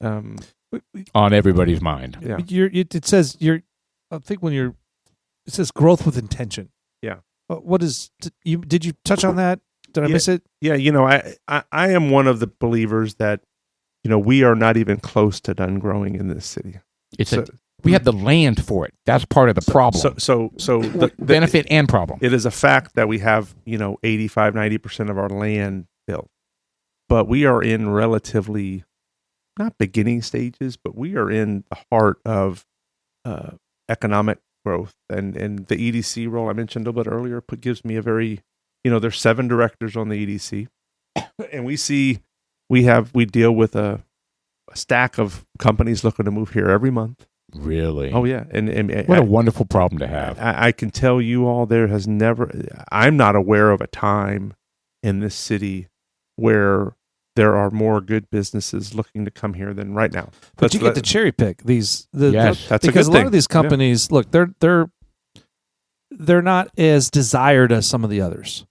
on everybody's mind. Yeah. It says it says growth with intention. Yeah. What is did you touch on that? Did I miss it? Yeah. I am one of the believers that we are not even close to done growing in this city. We have the land for it. That's part of the problem. So the benefit and problem. It is a fact that we have 85-90% of our land built, but we are in relatively not beginning stages, but we are in the heart of economic growth, and the EDC role I mentioned a little bit earlier gives me a very there's 7 directors on the EDC, and we deal with a stack of companies looking to move here every month. Really? Oh yeah, and what a wonderful problem to have. I can tell you all, I'm not aware of a time in this city where there are more good businesses looking to come here than right now. But you get to cherry pick these. Yes, that's because a lot of these companies, look, they're not as desired as some of the others.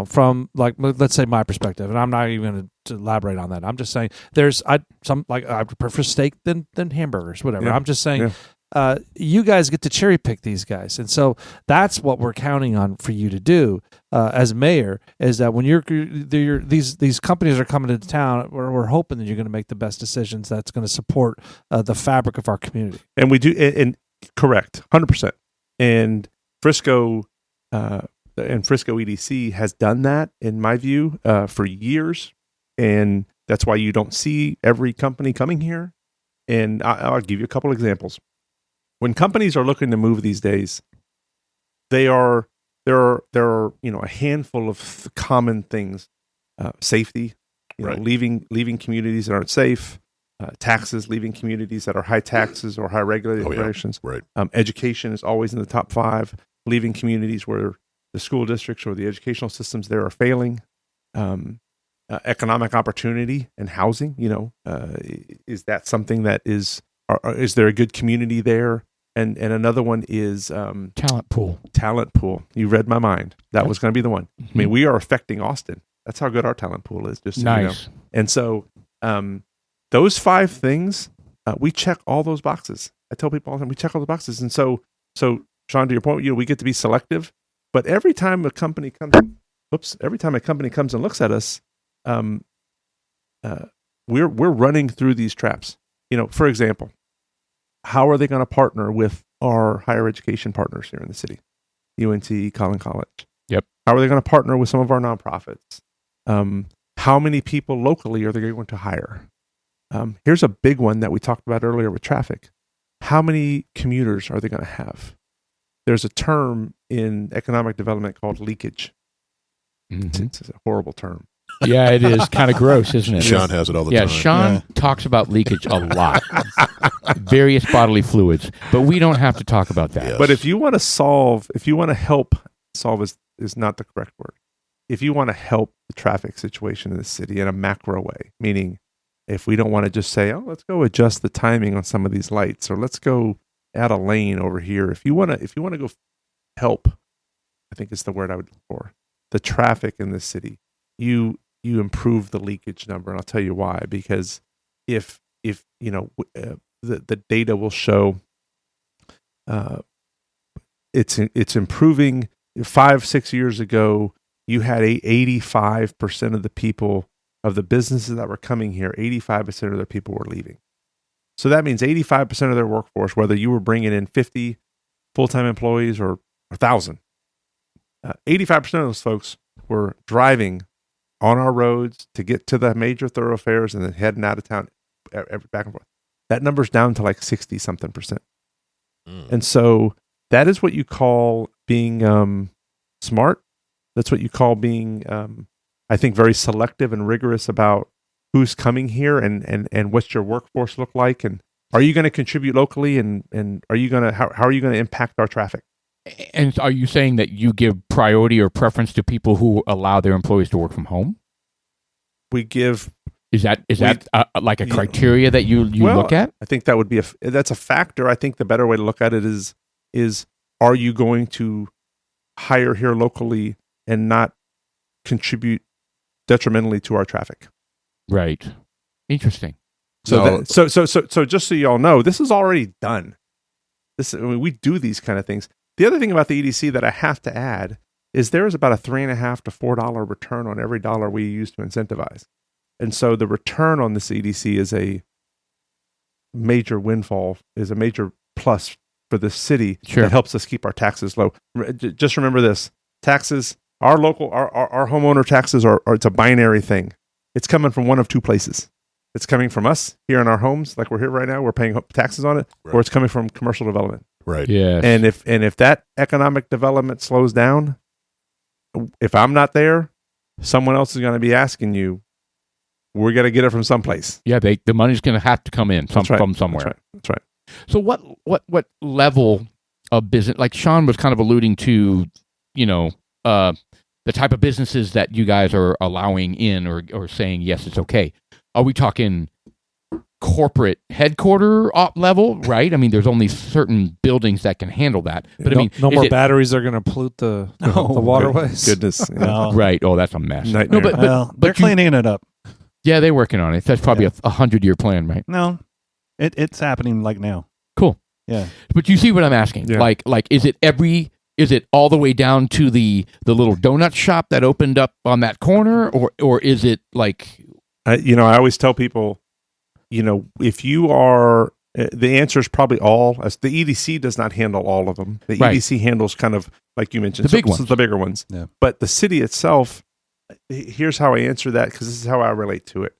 From like, let's say my perspective, and I'm not even going to elaborate on that. I'm just saying I prefer steak than hamburgers, whatever. Yeah. I'm just saying, you guys get to cherry pick these guys, and so that's what we're counting on for you to do as mayor. Is that when these companies are coming into town, we're hoping that you're going to make the best decisions that's going to support the fabric of our community. And we do, and correct, 100%. And Frisco. And Frisco EDC has done that, in my view, for years. And that's why you don't see every company coming here. And I'll give you a couple examples. When companies are looking to move these days, there are a handful of common things. Safety, right. leaving communities that aren't safe, taxes, leaving communities that are high taxes or high regulations. Right. Education is always in the top 5, leaving communities where the school districts or the educational systems there are failing. Economic opportunity and housing, is that something that is there a good community there? And another one is talent pool. Talent pool. You read my mind. That was going to be the one. Mm-hmm. I mean, we are affecting Austin. That's how good our talent pool is. Just so nice. And so those 5 things, we check all those boxes. I tell people all the time, we check all the boxes. And so Sean, to your point, we get to be selective. But every time a company comes and looks at us, we're running through these traps. For example, how are they going to partner with our higher education partners here in the city, UNT, Collin College? Yep. How are they going to partner with some of our nonprofits? How many people locally are they going to hire? Here's a big one that we talked about earlier with traffic. How many commuters are they going to have? There's a term in economic development called leakage. Mm-hmm. It's a horrible term. Yeah, it is kind of gross, isn't it? Sean has it all the yeah, time. Sean talks about leakage a lot. Various bodily fluids, but we don't have to talk about that. Yes. But if you want to help solve is not the correct word. if you want to help the traffic situation in the city in a macro way, meaning if we don't want to just say, oh, let's go adjust the timing on some of these lights, or let's go add a lane over here. If you want to go help, I think is the word I would look for, the traffic in this city, you improve the leakage number. And I'll tell you why, because if the data will show it's improving. 5-6 years ago, you had 85% of the people of the businesses that were coming here, 85% of their people were leaving. So that means 85% of their workforce, whether you were bringing in 50 full-time employees or 1,000, 85% of those folks were driving on our roads to get to the major thoroughfares and then heading out of town back and forth. That number's down to like 60-something%. And so that is what you call being smart. That's what you call being, I think, very selective and rigorous about who's coming here and what's your workforce look like, and are you going to contribute locally, and are you going to how are you going to impact our traffic? And are you saying that you give priority or preference to people who allow their employees to work from home? We give. Is that like a criteria that you look at? I think that would be that's a factor. I think the better way to look at it is are you going to hire here locally and not contribute detrimentally to our traffic? Right. Interesting. So just so you all know, this is already done. We do these kind of things. The other thing about the EDC that I have to add is there is about a $3.50 to $4 return on every dollar we use to incentivize. And so the return on this EDC is a major windfall, is a major plus for the city that helps us keep our taxes low. Just remember this: taxes, our homeowner taxes are it's a binary thing. It's coming from one of two places. It's coming from us here in our homes, like we're here right now, we're paying taxes on it, or it's coming from commercial development. Right. Yeah. And if that economic development slows down, if I'm not there, someone else is going to be asking you. We're going to get it from someplace. Yeah, the money's going to have to come in from somewhere. That's right. So what level of business? Like Sean was kind of alluding to, the type of businesses that you guys are allowing in or saying yes, it's okay. Are we talking corporate headquarter level? Right. I mean, there's only certain buildings that can handle that. But no more batteries are going to pollute the waterways. Goodness. No. Right. Oh, that's a mess. Nightmare. No, but they're cleaning it up. Yeah, they're working on it. That's probably a 100-year plan, right? No, it's happening like now. Cool. Yeah. But you see what I'm asking? Yeah. Like is it all the way down to the little donut shop that opened up on that corner, or is it like? I always tell people, if you are, the answer is probably all. As the EDC does not handle all of them. The EDC handles kind of like you mentioned, the big ones, the bigger ones. Yeah. But the city itself. Here's how I answer that, because this is how I relate to it.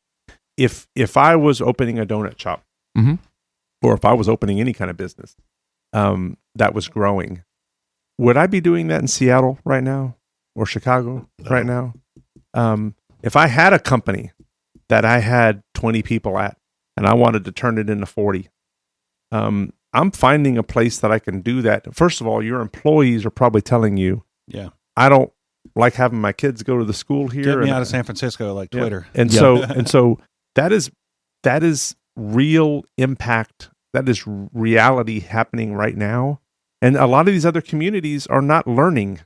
If I was opening a donut shop, or if I was opening any kind of business that was growing, would I be doing that in Seattle right now or Chicago right now? If I had a company that I had 20 people at and I wanted to turn it into 40, I'm finding a place that I can do that. First of all, your employees are probably telling you, I don't like having my kids go to the school here. Get me out of San Francisco, like Twitter. And so that is real impact. That is reality happening right now. And a lot of these other communities are not learning.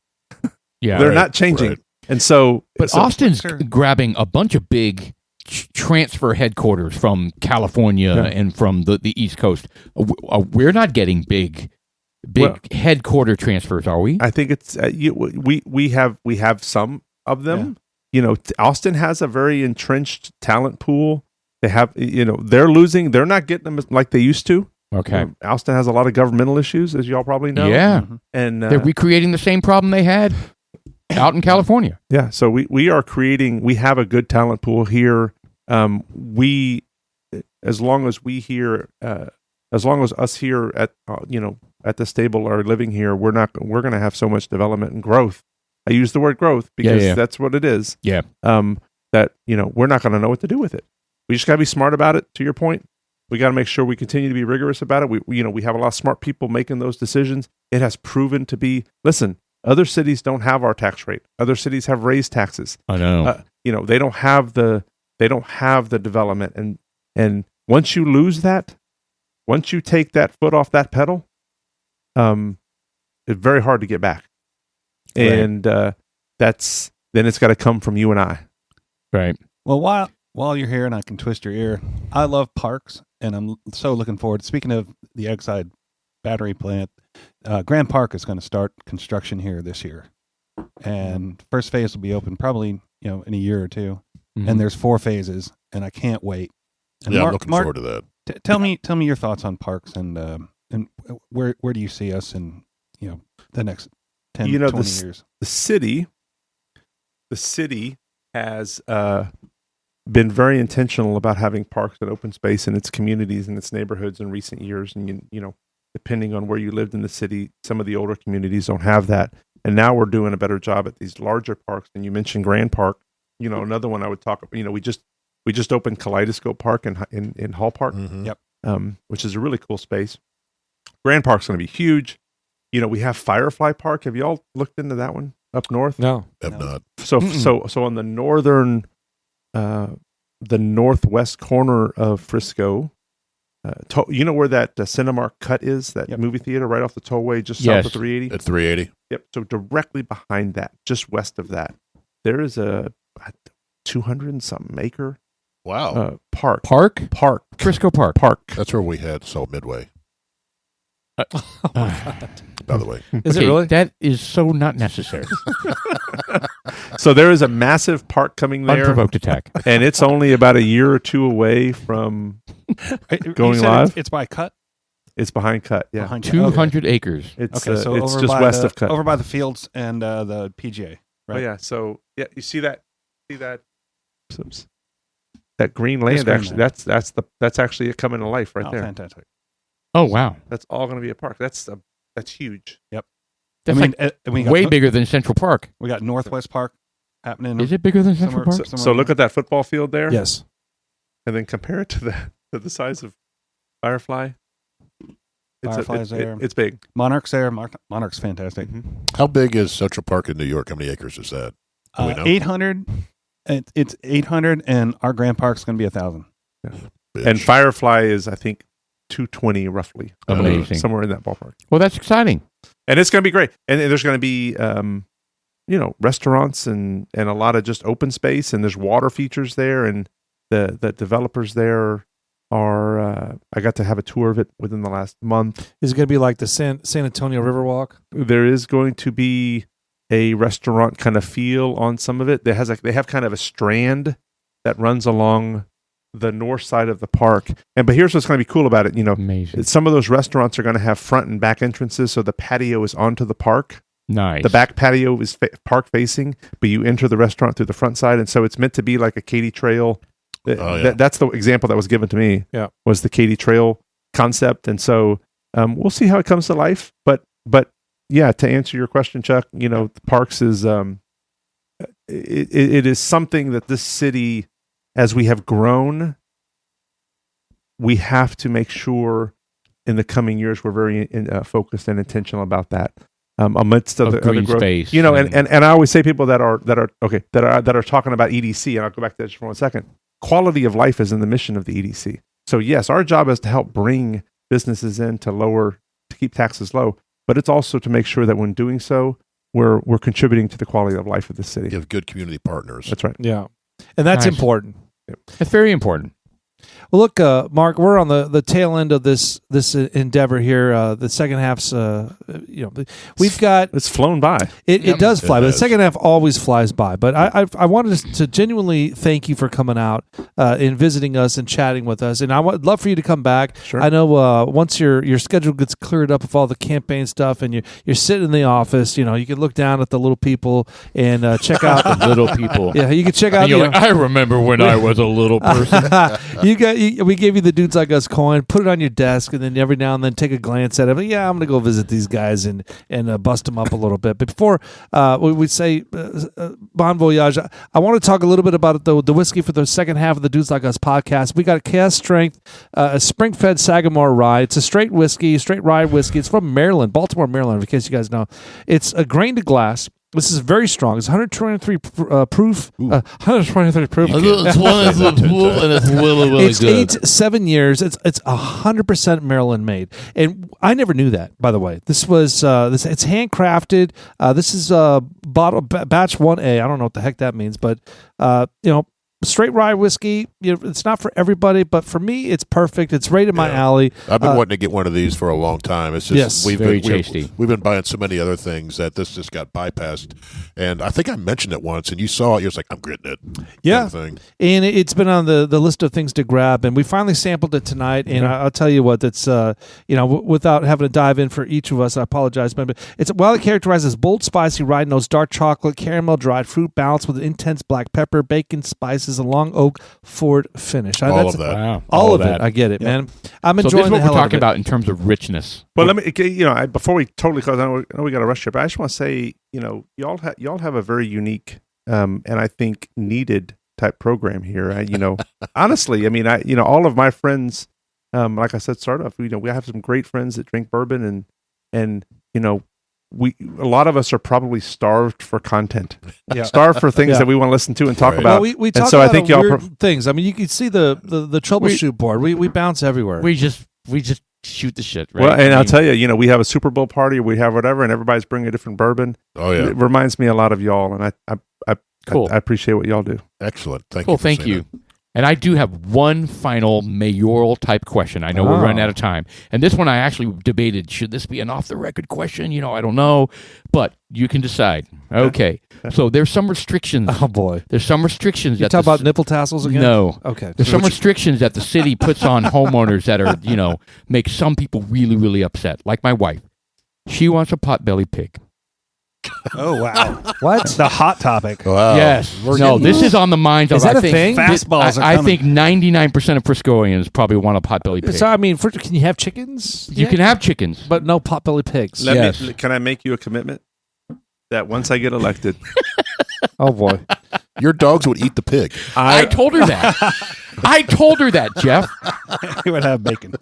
Yeah, they're not changing. Right. And so, Austin's grabbing a bunch of big transfer headquarters from California and from the East Coast. We're not getting big headquarter transfers, are we? I think it's we have some of them. Yeah. Austin has a very entrenched talent pool. They have they're losing. They're not getting them like they used to. Okay. Austin has a lot of governmental issues, as y'all probably know. Yeah, and they're recreating the same problem they had out in California. Yeah. So we are creating. We have a good talent pool here. As long as us here at at the stable are living here, we're going to have so much development and growth. I use the word growth because that's what it is. Yeah. That we're not going to know what to do with it. We just got to be smart about it. To your point, we got to make sure we continue to be rigorous about it. We have a lot of smart people making those decisions. It has proven to be. Listen, Other cities don't have our tax rate. Other cities have raised taxes. I know. They don't have the development, and once you lose that, once you take that foot off that pedal, it's very hard to get back. Right. And then it's got to come from you and I. Right. Well, while you're here and I can twist your ear, I love parks, and I'm so looking forward. Speaking of the Exide battery plant, Grand Park is going to start construction here this year, and first phase will be open probably in a year or two. Mhm. And there's 4 phases, and I can't wait. And I'm looking forward to that. Tell me your thoughts on parks and where do you see us in the next 10, 20 years? The city has been very intentional about having parks and open space in its communities and its neighborhoods in recent years. And depending on where you lived in the city, some of the older communities don't have that. And now we're doing a better job at these larger parks. And you mentioned Grand Park. Another one I would talk about. We just opened Kaleidoscope Park in Hall Park. Mhm. Yep. Which is a really cool space. Grand Park's going to be huge. We have Firefly Park. Have you all looked into that one up north? No. Have not. So on the northern, the northwest corner of Frisco, where that Cinemark Cut is, that movie theater right off the tollway, just south of 380. At 380. Yep. So directly behind that, just west of that, there is a 200 and something acre Wow. park. Park? Frisco Park. That's where we had Salt Midway, Oh my God. by the way. Is it Okay, really? That is so not necessary. So there is a massive park coming there, Unprovoked attack. and it's only about a year or two away from You Going said live? It's by Cut. It's behind Cut. Yeah, Behind Cut. 200 acres. it's Okay, so it's over just by west the, of Cut. over by the fields and the PGA. Right. Oh yeah. So you see that that green land. green Actually, land. that's actually a coming to life right Oh, there. fantastic. Oh, wow. That's all going to be a park. That's huge. That's we got, way bigger than Central Park. We got Northwest Park happening. Is it bigger than Central Somewhere- Park? somewhere So in look there. at that football field there, Yes. and then compare it to the size of Firefly. Firefly's there. It's big. Monarch's there. Monarch's fantastic. How big is Central Park in New York? How many acres is that? Do we know? 800. It's 800, and our Grand Park's going to be 1,000. Bitch. And Firefly is, I think, 220 roughly. Amazing. Somewhere in that ballpark. Well, that's exciting. And it's going to be great. And there's going to be, restaurants and a lot of just open space. And there's water features there. And the developers there are, I got to have a tour of it within the last month. Is it going to be like the San Antonio Riverwalk? There is going to be a restaurant kind of feel on some of it. They have kind of a strand that runs along the north side of the park. But here's what's going to be cool about it. Amazing. Some of those restaurants are going to have front and back entrances, so the patio is onto the park. Nice. The back patio is park facing, but you enter the restaurant through the front side, and so it's meant to be like a Katy Trail. That's the example that was given to me. Yeah. Was the Katy Trail concept, and so we'll see how it comes to life. But yeah, to answer your question, Chuck, the parks is it is something that this city, as we have grown, we have to make sure in the coming years we're very focused and intentional about that. Amidst of the green other growth, space, and I always say people that are talking about EDC, and I'll go back to that just for 1 second. Quality of life is in the mission of the EDC. So yes, our job is to help bring businesses in to keep taxes low, but it's also to make sure that when doing so, we're contributing to the quality of life of the city. You have good community partners. That's right. Yeah. And that's Nice. important. That's very important. Well, look, Mark, we're on the tail end of this endeavor here. The second half's, we've got It's flown by. it does fly, but the does. second half always flies by. But I wanted to genuinely thank you for coming out and visiting us and chatting with us. And I would love for you to come back. Sure. I know once your schedule gets cleared up with all the campaign stuff, and you're sitting in the office, you can look down at the little people and check out Little people. Yeah, you can check out. And you're like, I remember when I was a little person. We gave you the Dudes Like Us coin. Put it on your desk, and then every now and then take a glance at it. But yeah, I'm going to go visit these guys and bust them up a little bit. But before we say bon voyage, I want to talk a little bit about the whiskey for the second half of the Dudes Like Us podcast. We got Cask Strength, a spring-fed Sagamore rye. It's a straight whiskey, straight rye whiskey. It's from Maryland, Baltimore, Maryland, in case you guys know. It's a grain to glass. This is very strong. It's 123 proof. 123 proof. It's really It's good. aged 7 years. It's 100% Maryland made, and I never knew that. By the way, this was it's handcrafted. This is bottle batch 1A. I don't know what the heck that means, but straight rye whiskey. It's not for everybody, but for me, it's perfect. It's right in my alley. I've been wanting to get one of these for a long time. It's just very tasty. We've been buying so many other things that this just got bypassed. And I think I mentioned it once, and you saw it. You're just like, I'm getting it. Yeah, thing. And it's been on the list of things to grab, and we finally sampled it tonight. And I'll tell you what, it's without having to dive in for each of us, I apologize, but it's well characterized as bold, spicy rye notes, dark chocolate, caramel, dried fruit, balanced with intense black pepper, bacon, spices, a long oak forward finish. All of that. Wow. All of that. it. I get it, man. I'm So enjoying this is what the hell we're out talking of it. about in terms of richness. Well, let me, before we totally close, I know we got to rush here, but I just want to say, y'all have a very unique, and I think needed type program here. Honestly, I mean, all of my friends, like I said, start off, we have some great friends that drink bourbon, and a lot of us are probably starved for content, starved for things that we want to listen to and talk about. Well, we talk and so about I think weird things. I mean, you can see the troubleshoot board. We bounce everywhere. We just shoot the shit, right? Well, and I'll tell you, we have a Super Bowl party, or we have whatever, and everybody's bringing a different bourbon. Oh, yeah. It reminds me a lot of y'all, and Cool. I appreciate what y'all do. Excellent. Thank Cool, you. thank you. And I do have one final mayoral type question. I know we're running out of time. And this one I actually debated, should this be an off the record question? I don't know. But you can decide. Okay. So there's some restrictions. Oh boy. There's some restrictions. You talk about nipple tassels again? No. Okay. There's some restrictions that the city puts on homeowners that are, make some people really, really upset. Like my wife. She wants a potbelly pig. Oh, wow. What? The hot topic. Wow. Yes. No, this is on the minds of, Is that I a think, thing? Fastballs are I coming. think 99% of Friscoians probably want a potbelly pig. So I mean, can you have chickens? You can have chickens. but no potbelly pigs. Yes. Can I make you a commitment that once I get elected, Oh boy. Your dogs would eat the pig. I told her that. I told her that, Jeff. He would have bacon.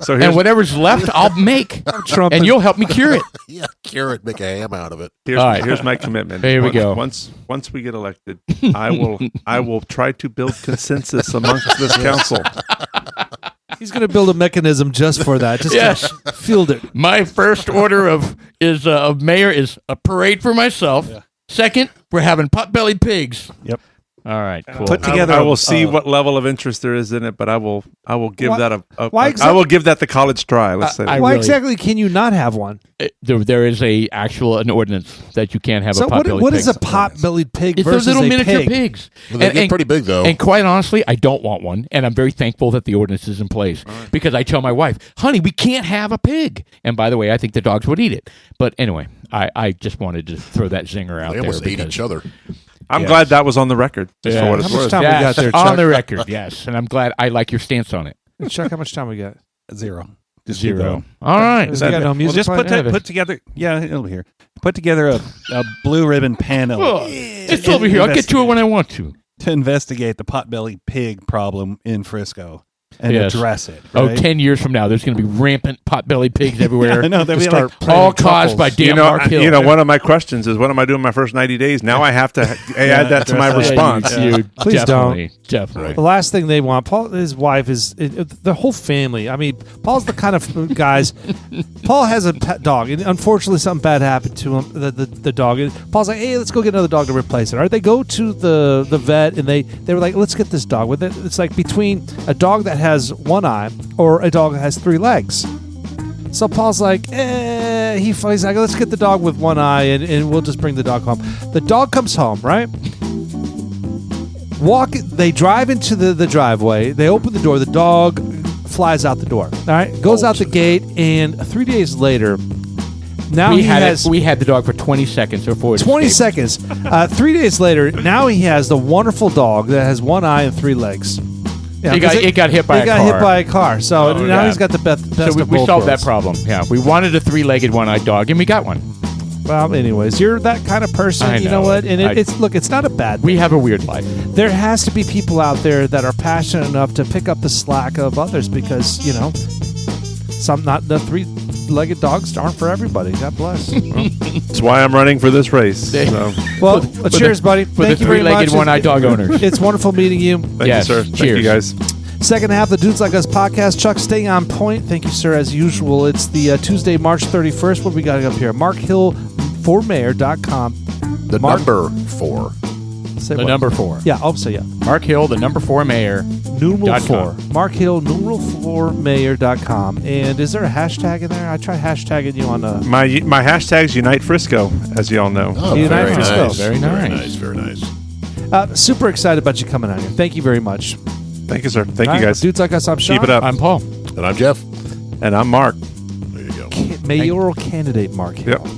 so And whatever's left, I'll make. Trump And you'll help me cure it. Yeah, carrot, make a ham out of it. All right. here's my commitment. Here we go. Once we get elected, I will try to build consensus amongst this council. He's going to build a mechanism just for that. Just Yes. to field it. My first order of mayor is a parade for myself. Yeah. Second, we're having potbelly pigs. Yep. All right, cool. Put together. I will see what level of interest there is in it, but I will give Why- that why I will give that the college try. Let's say. I Why really- exactly can you not have one? There is an ordinance that you can't have So a potbelly pig. what is a pot-bellied pig It's versus those little a miniature pig? pigs. Well, they get pretty big, though. And quite honestly, I don't want one, and I'm very thankful that the ordinance is in place because I tell my wife, "Honey, we can't have a pig." And by the way, I think the dogs would eat it. But anyway, I just wanted to throw that zinger out They there. almost ate because- each other. I'm glad that was on the record. Just for what it's How much worth. time we got there, on Chuck? the record, yes, and I'm glad. I like your stance on it. Chuck, how much time we got? Zero. Just Zero. All right. We got no music Just playing? put together. Yeah, it'll be here. Put together a blue ribbon panel. Oh, it's over here. I'll get to it when I want to. To investigate the potbelly pig problem in Frisco and Yes. address it. Oh, Right? 10 years from now, there's going to be rampant potbelly pigs everywhere. I know. They'll be start like, all caused by damn Mark Hill. One of my questions is, what am I doing my first 90 days? Now I have to add that to my Yeah, response. Please definitely, definitely. The last thing they want, Paul, his wife is the whole family. I mean, Paul's the kind of guys. Paul has a pet dog, and unfortunately, something bad happened to him. The dog. And Paul's like, "Hey, let's go get another dog to replace it." All right, they go to the vet, and they were like, "Let's get this dog." With it, it's like between a dog that has one eye or a dog that has 3 legs. So Paul's like, he's like, let's get the dog with one eye, and we'll just bring the dog home. The dog comes home, right? They drive into the driveway. They open the door. The dog flies out the door. All right, goes out the gate, and 3 days later, now We he had has we had the dog for 20 seconds before it 20 escaped. seconds. 3 days later, now he has the wonderful dog that has one eye and 3 legs. Yeah, It got hit by a car. It got hit by a car. So now yeah. he's got the best So of we both solved that worlds. problem. Yeah, we wanted a 3-legged, one-eyed dog, and we got one. Well, anyways, you're that kind of person. I You know know. what? And it's not a bad We thing. have a weird life. There has to be people out there that are passionate enough to pick up the slack of others because, not the 3-legged dogs aren't for everybody. God bless. That's why I'm running for this race. So. Well, cheers, buddy. For Thank the you very much. 3-legged, one-eyed dog owners. It's wonderful meeting you. Thank Yes, you, sir. Thank cheers. you, guys. Second half of the Dudes Like Us podcast. Chuck, stay on point. Thank you, sir, as usual. It's the Tuesday, March 31st. What do we got up here? MarkHill4Mayor.com. The number 4. Say The what? number 4. Yeah, I'll say yeah. Mark Hill, the number 4 mayor. Numeral .com. 4. Mark Hill, numeral 4mayor.com. And is there a hashtag in there? I try hashtagging you on My hashtag's Unite Frisco, as you all know. Oh, United very Frisco. nice. Very nice. Very nice. super excited about you coming on here. Thank you very much. Thank you, sir. Thank All you, right, guys. Dudes Like Us, I'm Sean. Keep it up. I'm Paul. And I'm Jeff. And I'm Mark. There you go. Mayoral candidate Mark Hill. Yep.